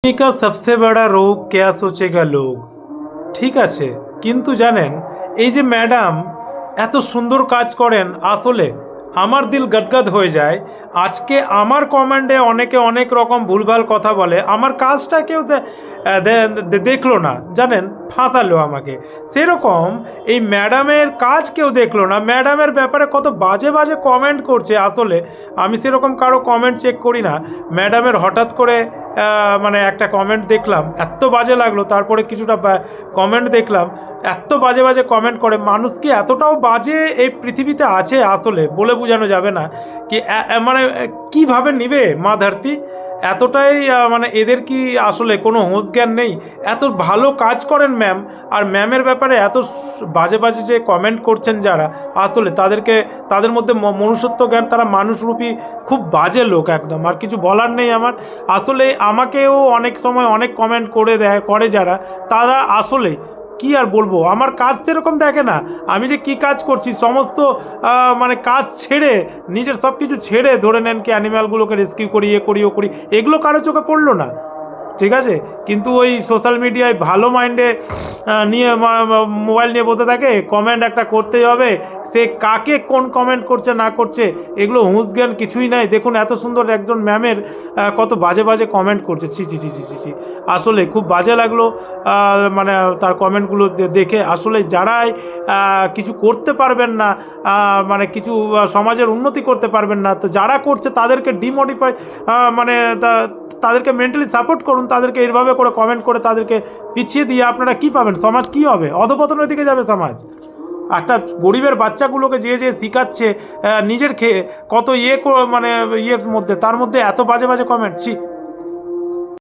दुनिया का सबसे बड़ा रोग क्या सोचेगा लोग। ঠিক আছে, কিন্তু জানেন এই যে ম্যাডাম এত সুন্দর কাজ করেন, আসলে আমার দিল গদগদ হয়ে যায়। আজকে আমার কমেন্টে অনেকে অনেক রকম ভুলভাল কথা বলে, আমার কাজটা কেউ দেখলো না, জানেন, ফাঁসালো আমাকে। সেরকম এই ম্যাডামের কাজ কেউ দেখলো না, ম্যাডামের ব্যাপারে কত বাজে বাজে কমেন্ট করছে। আসলে আমি সেরকম কারো কমেন্ট চেক করি না। ম্যাডামের হঠাৎ করে মানে একটা কমেন্ট দেখলাম, এত বাজে লাগলো। তারপরে কিছুটা কমেন্ট দেখলাম, এত বাজে বাজে কমেন্ট করে। মানুষ কি এতটাও বাজে এই পৃথিবীতে আছে? আসলে বলে বোঝানো যাবে না কি মানে কীভাবে নিবে মা ধরতি। এতটাই মানে এদের কি আসলে কোনো হোশ জ্ঞান নেই? এত ভালো কাজ করেন ম্যাম, আর ম্যামের ব্যাপারে এত বাজে বাজে যে কমেন্ট করছেন যারা, আসলে তাদের মধ্যে মনুষ্যত্ব জ্ঞান, তারা মানুষরূপী খুব বাজে লোক একদম। আর কিছু বলার নেই আমার। আসলে আমাকেও অনেক সময় অনেক কমেন্ট করে যারা, তারা আসলে কি আর বলবো, আমার কাজ সেরকম দেখে না। আমি যে কি কাজ করছি, সমস্ত মানে কাজ ছেড়ে, নিজের সব কিছু ছেড়ে, ধরে নেন কি অ্যানিম্যালগুলোকে রেস্কিউ করি, ও করি, এগুলো কারো চোখে পড়লো না, ঠিক আছে। কিন্তু ওই সোশ্যাল মিডিয়ায় ভালো মাইন্ডে নিয়ে মোবাইল নিয়ে বসে থাকে, কমেন্ট একটা করতেই হবে। সে কাকে কোন কমেন্ট করছে না করছে, এগুলো হুঁশ জ্ঞান কিছুই নাই। দেখুন এত সুন্দর একজন ম্যামের কত বাজে বাজে কমেন্ট করছে, ছি ছি ছি ছি ছি ছি। আসলে খুব বাজে লাগলো মানে তার কমেন্টগুলো দেখে। আসলে যারাই কিছু করতে পারবেন না, মানে কিছু সমাজের উন্নতি করতে পারবেন না, তো যারা করছে তাদেরকে ডিমোটিফাই, মানে তাদেরকে মেন্টালি সাপোর্ট করুন। তাদেরকে এইভাবে করে কমেন্ট করে তাদেরকে পিছিয়ে দিয়ে আপনারা কি পাবেন? সমাজ কি হবে? অধপতনের দিকে যাবে সমাজ। একটা গরিবের বাচ্চাগুলোকে যে শিখাচ্ছে নিজের খেয়ে, কত মানে ইয়ের মধ্যে, তার মধ্যে এত বাজে বাজে কমেন্ট, ছি।